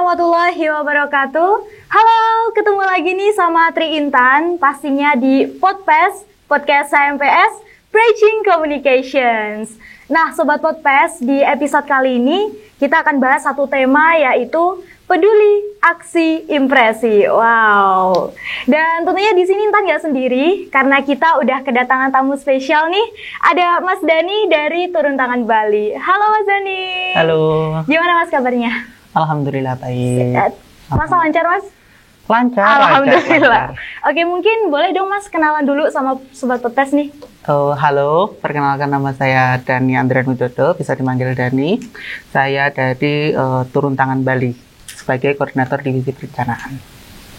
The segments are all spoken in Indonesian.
warahmatullahi wabarakatuh. Halo, ketemu lagi nih sama Tri Intan, pastinya di Podcast HMPS Bridging Communications. Nah, Sobat Podcast, di episode kali ini kita akan bahas satu tema, yaitu peduli, aksi, impresi. Wow. Dan tentunya di sini Intan nggak sendiri, karena kita udah kedatangan tamu spesial nih. Ada Mas Dani dari Turun Tangan Bali. Halo Mas Dani. Halo. Gimana Mas kabarnya? Alhamdulillah baik. Masa lancar Mas? Lancar. Alhamdulillah. Oke, mungkin boleh dong Mas kenalan dulu sama Sobat Podcast nih. Halo, perkenalkan nama saya Dani Andrian Widodo, bisa dipanggil Dani. Saya dari Turun Tangan Bali sebagai koordinator divisi perencanaan.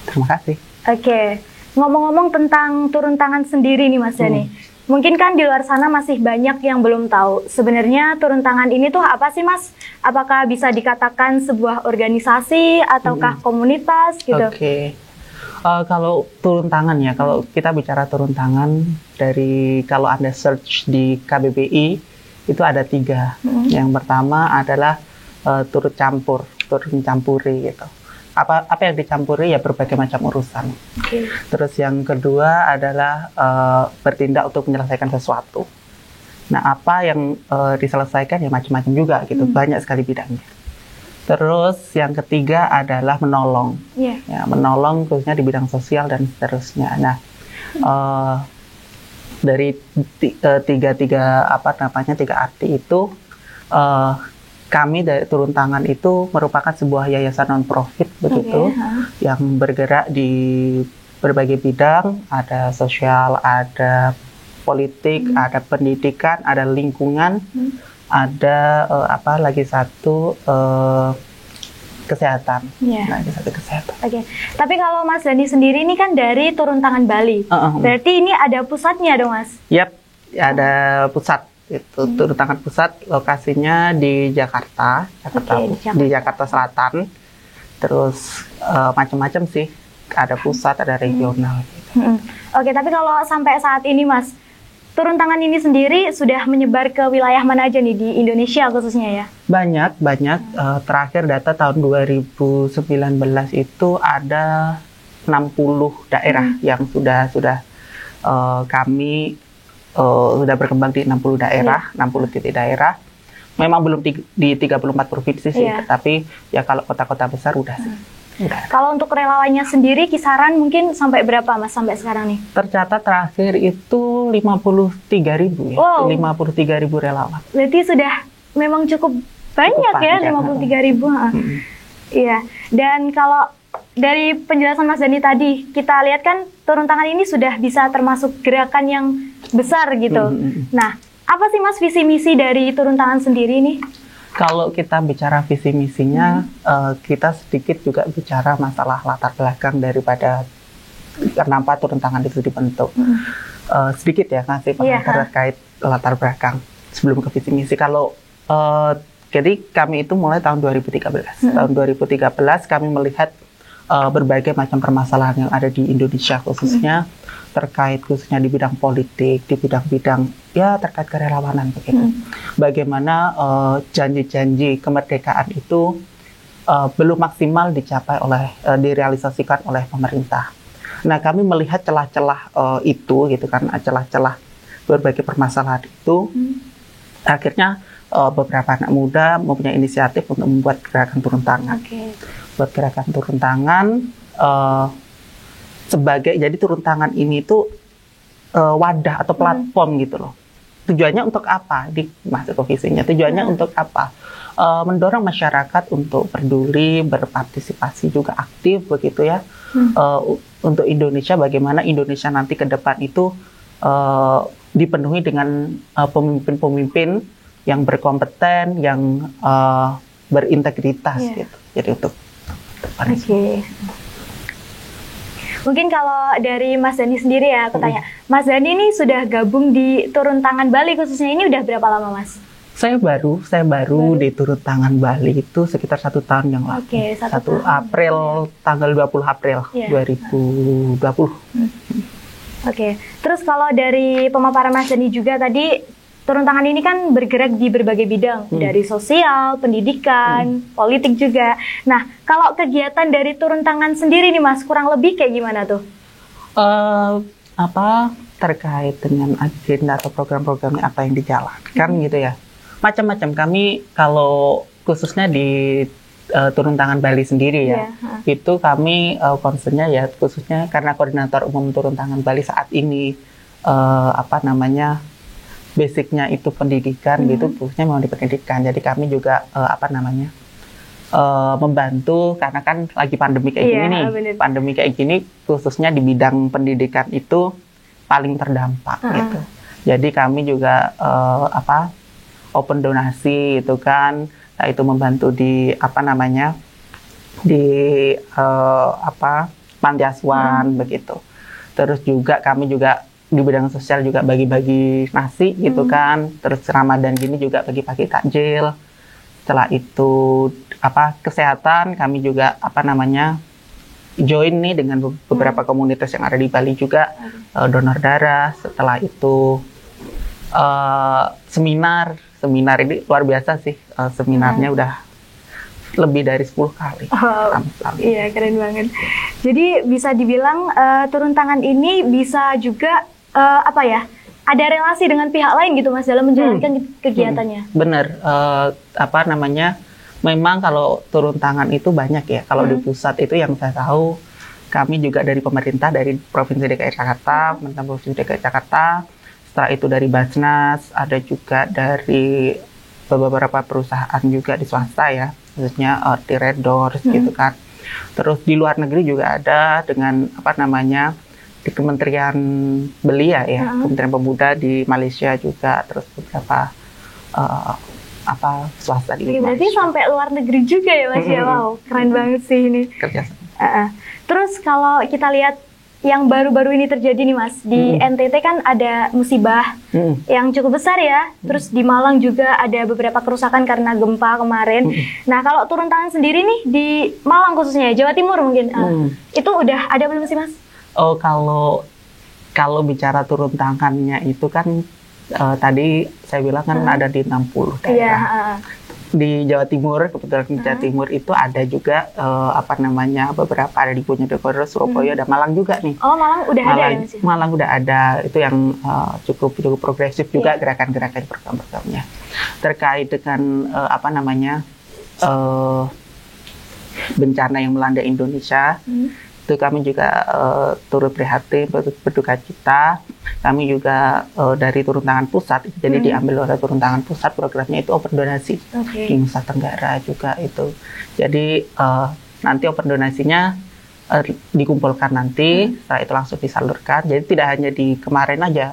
Terima kasih. Oke, ngomong-ngomong tentang turun tangan sendiri nih Mas Dani. Mungkin kan di luar sana masih banyak yang belum tahu. Sebenarnya turun tangan ini tuh apa sih Mas? Apakah bisa dikatakan sebuah organisasi ataukah komunitas gitu? Oke. Kalau turun tangan ya, kalau kita bicara turun tangan kalau Anda search di KBBI itu ada 3. Yang pertama adalah turut mencampuri gitu. Apa yang dicampuri ya berbagai macam urusan. Okay. Terus yang kedua adalah bertindak untuk menyelesaikan sesuatu. Nah, apa yang diselesaikan ya macam-macam juga gitu, banyak sekali bidangnya. Terus yang ketiga adalah menolong, ya, menolong khususnya di bidang sosial dan seterusnya. Nah, dari tiga arti itu, kami dari Turun Tangan itu merupakan sebuah yayasan non-profit begitu, yang bergerak di berbagai bidang, ada sosial, ada politik, ada pendidikan, ada lingkungan, ada kesehatan. Lagi satu kesehatan. Oke. Tapi kalau Mas Dani sendiri ini kan dari Turun Tangan Bali, berarti ini ada pusatnya dong Mas? Yap, ada pusat. Itu Turun Tangan pusat, lokasinya di Jakarta, di Jakarta Selatan. Terus macam-macam sih, ada pusat, ada regional. Gitu. Oke, tapi kalau sampai saat ini Mas, Turun Tangan ini sendiri sudah menyebar ke wilayah mana aja nih di Indonesia khususnya ya? Banyak. Terakhir data tahun 2019 itu ada 60 daerah yang sudah kami sudah berkembang di 60 daerah, 60 titik daerah. Memang belum di 34 provinsi sih, tapi ya kalau kota-kota besar udah sih. Kalau untuk relawannya sendiri kisaran mungkin sampai berapa Mas sampai sekarang nih? Tercatat terakhir itu 53.000 ya. Wow. 53.000 relawan. Berarti sudah memang cukup banyak ya, 53.000. Iya. Dan kalau dari penjelasan Mas Dani tadi, kita lihat kan Turun Tangan ini sudah bisa termasuk gerakan yang besar gitu. Nah, apa sih Mas visi misi dari Turun Tangan sendiri nih? Kalau kita bicara visi misinya, kita sedikit juga bicara masalah latar belakang daripada kenapa Turun Tangan itu dibentuk. Sedikit ya ngasih terkait latar belakang sebelum ke visi misi. Jadi kami itu mulai tahun 2013. Tahun 2013 kami melihat berbagai macam permasalahan yang ada di Indonesia khususnya khususnya di bidang politik, di bidang-bidang ya terkait kerelawanan begitu. Bagaimana janji-janji kemerdekaan itu belum maksimal direalisasikan oleh pemerintah. Nah, kami melihat celah-celah itu gitu kan, celah-celah berbagai permasalahan itu. Akhirnya beberapa anak muda mempunyai inisiatif untuk membuat gerakan Turun Tangan. Buat gerakan Turun Tangan jadi Turun Tangan ini tuh wadah atau platform gitu loh. Tujuannya untuk apa? Masuk ke visinya. Tujuannya untuk apa? Mendorong masyarakat untuk peduli, berpartisipasi juga aktif begitu ya. Untuk Indonesia, bagaimana Indonesia nanti ke depan itu dipenuhi dengan pemimpin-pemimpin yang berkompeten, yang berintegritas gitu. Jadi untuk mungkin kalau dari Mas Dani sendiri ya, aku tanya, Mas Dani ini sudah gabung di Turun Tangan Bali khususnya ini udah berapa lama Mas? Saya baru di Turun Tangan Bali itu sekitar 1 tahun yang lalu. 1 April, tanggal 20 April 2020. Terus kalau dari pemaparan Mas Dani juga tadi, turun tangan ini kan bergerak di berbagai bidang, dari sosial, pendidikan, politik juga. Nah, kalau kegiatan dari turun tangan sendiri nih Mas, kurang lebih kayak gimana tuh? Terkait dengan agenda atau program-programnya apa yang dijalankan gitu ya. Macam-macam. Kami kalau khususnya di turun tangan Bali sendiri ya, itu kami concernnya ya khususnya karena koordinator umum turun tangan Bali saat ini basicnya itu pendidikan gitu, khususnya memang di pendidikan. Jadi kami juga membantu karena kan lagi pandemi kayak gini nih. Bener. Pandemi kayak gini khususnya di bidang pendidikan itu paling terdampak gitu. Jadi kami juga open donasi itu kan, nah, itu membantu di panti asuhan begitu. Terus juga kami juga di bidang sosial juga bagi-bagi nasi gitu kan. Terus Ramadan gini juga bagi-bagi takjil. Setelah itu kesehatan kami juga join nih dengan beberapa komunitas yang ada di Bali juga, donor darah. Setelah itu seminar ini luar biasa sih, seminarnya udah lebih dari 10 kali. Iya, keren banget. Jadi bisa dibilang turun tangan ini bisa juga ada relasi dengan pihak lain gitu Mas dalam menjalankan kegiatannya. Bener, memang kalau turun tangan itu banyak ya. Kalau di pusat itu yang saya tahu, kami juga dari pemerintah, dari Provinsi DKI Jakarta, pemerintah Provinsi DKI Jakarta. Setelah itu dari Basnas, ada juga dari beberapa perusahaan juga di swasta ya, khususnya di Red Doors gitu kan. Terus di luar negeri juga ada dengan di Kementerian Belia ya, Kementerian Pemuda di Malaysia juga, terus beberapa swasta di Malaysia. Berarti sampai luar negeri juga ya Mas ya, wow, keren banget sih ini. Kerjasama. Terus kalau kita lihat yang baru-baru ini terjadi nih Mas, di NTT kan ada musibah yang cukup besar ya, terus di Malang juga ada beberapa kerusakan karena gempa kemarin. Nah kalau turun tangan sendiri nih di Malang khususnya, Jawa Timur mungkin, itu udah ada belum sih Mas? Oh, kalau bicara turun tangannya itu kan tadi saya bilang kan ada di 60 daerah. Di Jawa Timur, kebetulan di Jawa Timur itu ada juga beberapa, ada di Bojonegoro, Surabaya, dan Malang juga nih. Oh, Malang udah ada ya Mas? Malang udah ada, itu yang cukup progresif juga gerakan-gerakan program-programnya. Terkait dengan bencana yang melanda Indonesia, itu kami juga turut prihatin, berduka cita. Kami juga dari turun tangan pusat, jadi diambil oleh turun tangan pusat, programnya itu open donasi di Nusa Tenggara juga itu. Jadi nanti open donasinya dikumpulkan nanti, setelah itu langsung disalurkan. Jadi tidak hanya di kemarin aja,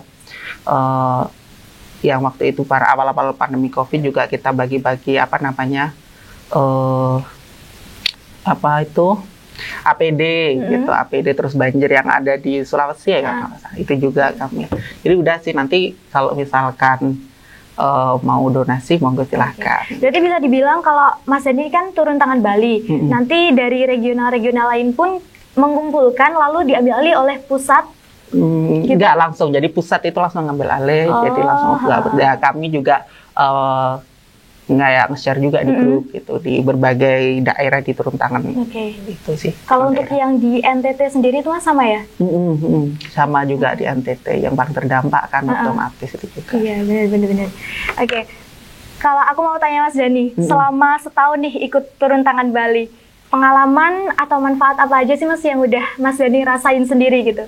yang waktu itu para awal-awal pandemi COVID juga kita bagi-bagi APD gitu, APD terus banjir yang ada di Sulawesi ya itu juga kami. Jadi udah sih, nanti kalau misalkan mau donasi monggo silahkan. Jadi bisa dibilang kalau Mas Dani kan turun tangan Bali, nanti dari regional-regional lain pun mengumpulkan lalu diambil alih oleh pusat. Enggak langsung, jadi pusat itu langsung ngambil alih, jadi langsung ya, kami juga nge-share juga di grup gitu, di berbagai daerah di turun tangan. Itu sih. Kalau untuk yang di NTT sendiri itu Mas sama ya? Sama juga di NTT, yang paling terdampak kan otomatis itu juga. Iya, benar. Oke. Kalau aku mau tanya Mas Dani, selama setahun nih ikut turun tangan Bali, pengalaman atau manfaat apa aja sih Mas yang udah Mas Dani rasain sendiri gitu?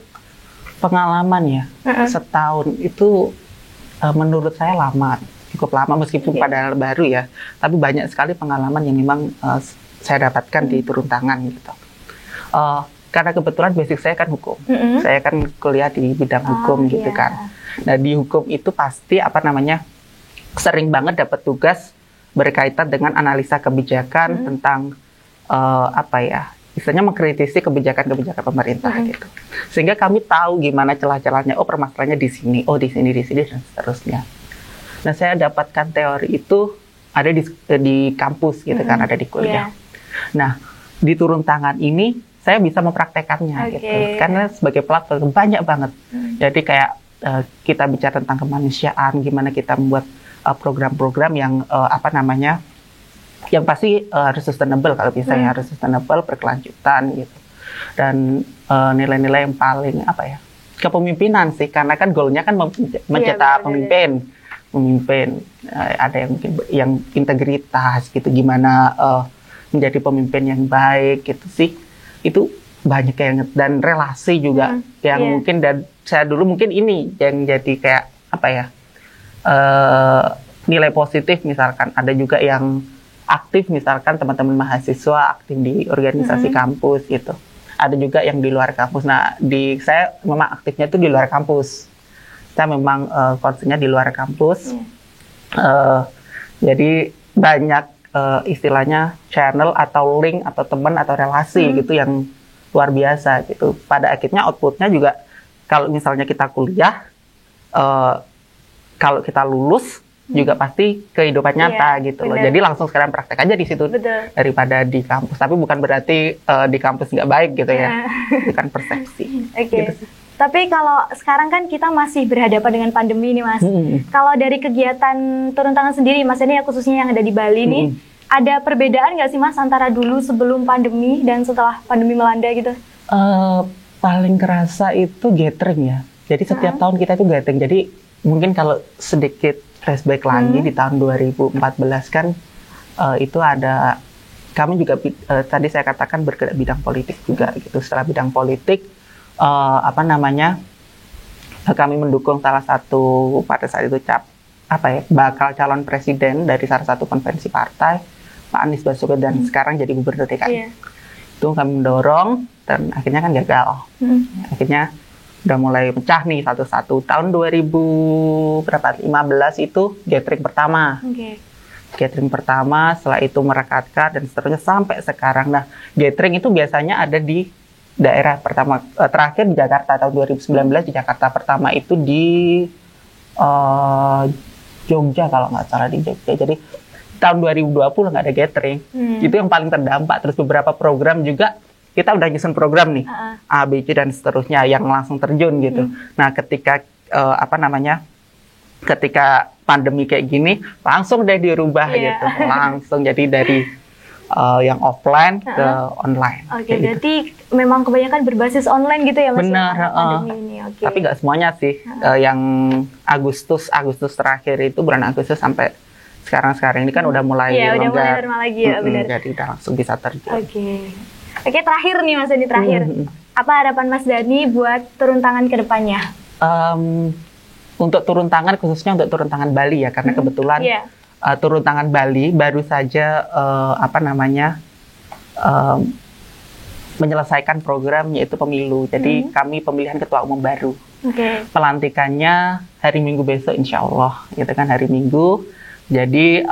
Pengalaman ya, setahun itu menurut saya lama, cukup lama meskipun padahal baru ya, tapi banyak sekali pengalaman yang memang saya dapatkan di turun tangan gitu. Karena kebetulan basic saya kan hukum, saya kan kuliah di bidang hukum gitu kan. Nah di hukum itu pasti sering banget dapat tugas berkaitan dengan analisa kebijakan tentang istilahnya mengkritisi kebijakan-kebijakan pemerintah gitu. Sehingga kami tahu gimana celah-celahnya, oh permasalahannya di sini, oh di sini dan seterusnya. Nah saya dapatkan teori itu ada di kampus gitu kan, ada di kuliah. Nah di turun tangan ini saya bisa mempraktekannya gitu. Karena sebagai pelaku banyak banget. Jadi kayak kita bicara tentang kemanusiaan, gimana kita membuat program-program yang yang pasti harus sustainable, kalau bisa ya harus sustainable, berkelanjutan gitu. Dan nilai-nilai yang paling kepemimpinan sih, karena kan goalnya kan mencetak pemimpin. Ada yang mungkin yang integritas gitu, gimana menjadi pemimpin yang baik gitu sih. Itu banyak yang, dan relasi juga yang mungkin, dan saya dulu mungkin ini yang jadi kayak nilai positif. Misalkan ada juga yang aktif, misalkan teman-teman mahasiswa aktif di organisasi kampus gitu. Ada juga yang di luar kampus. Nah, saya memang aktifnya itu di luar kampus. Saya memang konsennya di luar kampus. Jadi banyak istilahnya channel atau link atau teman atau relasi gitu yang luar biasa gitu. Pada akhirnya outputnya juga, kalau misalnya kita kuliah, kalau kita lulus juga pasti kehidupan nyata gitu loh. Jadi langsung sekarang praktek aja di situ daripada di kampus. Tapi bukan berarti di kampus nggak baik gitu ya. Bukan persepsi. Gitu. Tapi kalau sekarang kan kita masih berhadapan dengan pandemi nih Mas. Kalau dari kegiatan turun tangan sendiri Mas, ini ya khususnya yang ada di Bali nih, ada perbedaan nggak sih Mas antara dulu sebelum pandemi dan setelah pandemi melanda gitu? Paling kerasa itu gathering ya. Jadi setiap tahun kita itu gathering. Jadi mungkin kalau sedikit flashback lagi di tahun 2014 kan itu ada, kami juga tadi saya katakan bergerak bidang politik juga gitu. Setelah bidang politik kami mendukung salah satu pada saat itu bakal calon presiden dari salah satu konvensi partai, Pak Anies Baswedan, sekarang jadi gubernur DKI. Itu kami mendorong dan akhirnya kan gagal. Akhirnya udah mulai pecah nih satu-satu. Tahun 2015 itu gathering pertama. Gathering pertama, setelah itu merekatkan dan seterusnya sampai sekarang. Nah, gathering itu biasanya ada di daerah pertama, terakhir di Jakarta tahun 2019 di Jakarta, pertama itu di Jogja kalau nggak salah, di Jogja. Jadi tahun 2020 nggak ada gathering. Itu yang paling terdampak. Terus beberapa program juga kita udah nyusun program nih, A, B, C dan seterusnya yang langsung terjun gitu. Nah, ketika ketika pandemi kayak gini, langsung deh dirubah gitu. Langsung jadi dari yang offline ke online. Berarti memang kebanyakan berbasis online gitu ya Mas? Benar. Tapi nggak semuanya sih. Yang Agustus terakhir itu, bulan Agustus sampai sekarang ini kan udah mulai longgar. Udah mulai normal lagi ya, benar. Jadi udah langsung bisa terjun. Oke, terakhir nih Mas Dani, terakhir. Apa harapan Mas Dani buat turun tangan ke depannya? Untuk turun tangan, khususnya untuk turun tangan Bali ya, karena kebetulan turun tangan Bali baru saja menyelesaikan program yaitu pemilu. Jadi kami pemilihan ketua umum baru. Pelantikannya hari Minggu besok insya Allah, gitu kan, hari Minggu. Jadi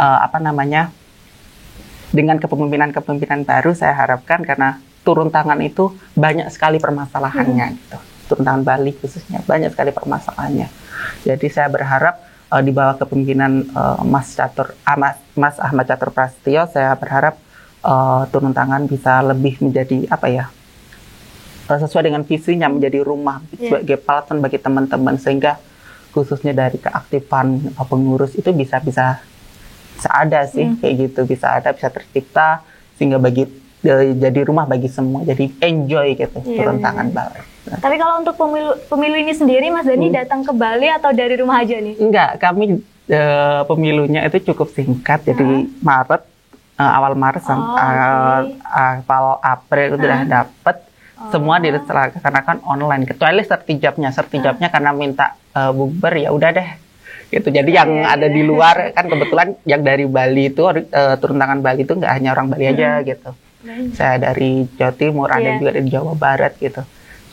dengan kepemimpinan baru saya harapkan, karena turun tangan itu banyak sekali permasalahannya gitu. Turun tangan Bali khususnya banyak sekali permasalahannya. Jadi saya berharap di bawah kepemimpinan Mas Ahmad Catur Prasetyo, saya berharap turun tangan bisa lebih menjadi sesuai dengan visinya, menjadi rumah sebagai platform bagi teman-teman, sehingga khususnya dari keaktifan pengurus itu bisa ada sih kayak gitu, bisa tercipta sehingga jadi rumah bagi semua, jadi enjoy gitu turun tangan Bali. Tapi kalau untuk pemilu ini sendiri Mas Dani datang ke Bali atau dari rumah aja nih? Enggak, kami pemilunya itu cukup singkat, jadi Maret, awal Maret sampai awal April itu udah dapet. Semua dilaksanakan online, kecuali sertijabnya karena minta bukber, ya udah deh gitu. Jadi yang ada di luar kan, kebetulan yang dari Bali itu turun tangan Bali itu nggak hanya orang Bali aja gitu. Saya dari Jawa Timur, ada juga dari Jawa Barat gitu.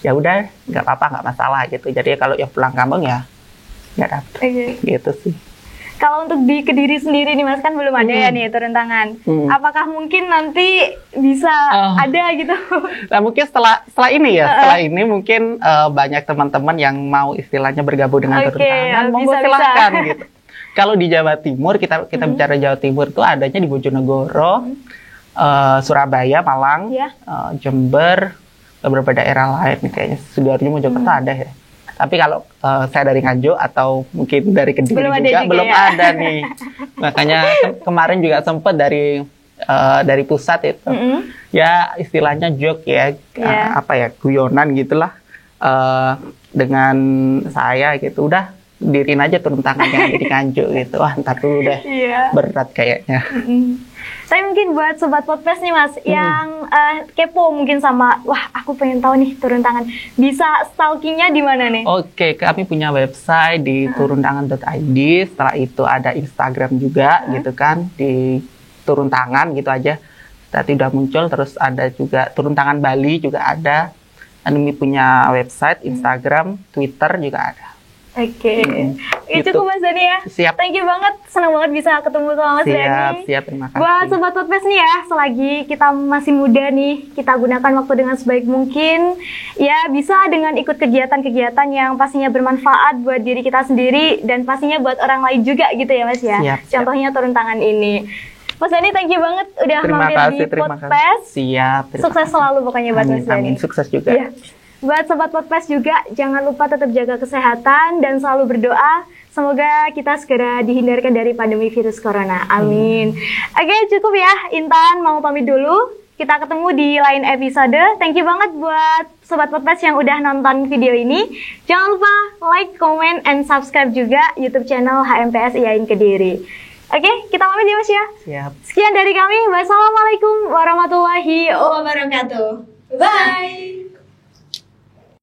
Ya udah, nggak apa-apa, nggak masalah gitu. Jadi kalau yang pulang kampung ya nggak dapet gitu sih. Kalau untuk di Kediri sendiri nih Mas, kan belum ada ya nih turun tangan. Apakah mungkin nanti bisa ada gitu? Nah, mungkin setelah ini ya, setelah ini mungkin banyak teman-teman yang mau istilahnya bergabung dengan turun tangan, monggo silakan gitu. Kalau di Jawa Timur, kita bicara Jawa Timur itu adanya di Bojonegoro, Surabaya, Malang, Jember, beberapa daerah lain kayaknya. Sidoarjo, Mojokerto ada ya. Tapi kalau saya dari Nganjuk atau mungkin dari Kediri belum ya? ada nih. Makanya kemarin juga sempat dari pusat itu, ya istilahnya joke ya, apa ya, guyonan gitulah, dengan saya gitu, udah dirin aja turun tangan yang ada di Nganjuk gitu. Wah, ntar dulu deh, berat kayaknya. Tapi mungkin buat sobat podcast nih Mas, yang kepo mungkin sama, wah aku pengen tahu nih turun tangan, bisa stalkingnya di mana nih? Oke, kami punya website di turuntangan.id, setelah itu ada Instagram juga gitu kan, di turun tangan gitu aja. Tadi udah muncul, terus ada juga turun tangan Bali juga ada. Kami punya website, Instagram, Twitter juga ada. Oke, itu cukup Mas Dhani ya. Siap. Thank you banget, senang banget bisa ketemu sama Mas Dhani. Siap, terima kasih. Buat sobat podcast nih ya, selagi kita masih muda nih, kita gunakan waktu dengan sebaik mungkin. Ya, bisa dengan ikut kegiatan-kegiatan yang pastinya bermanfaat buat diri kita sendiri dan pastinya buat orang lain juga gitu ya Mas ya. Siap. Contohnya turun tangan ini. Mas Dhani, thank you banget udah mampir di podcast. Siap. Sukses selalu pokoknya buat Mas Dhani. Amin, sukses juga. Ya. Buat sobat podcast juga, jangan lupa tetap jaga kesehatan dan selalu berdoa. Semoga kita segera dihindarkan dari pandemi virus corona. Amin. Oke, cukup ya. Intan mau pamit dulu. Kita ketemu di lain episode. Thank you banget buat sobat podcast yang udah nonton video ini. Jangan lupa like, comment, and subscribe juga YouTube channel HMPS IAIN Kediri. Oke, kita pamit ya Mas ya. Siap. Sekian dari kami. Wassalamualaikum warahmatullahi wabarakatuh. Bye.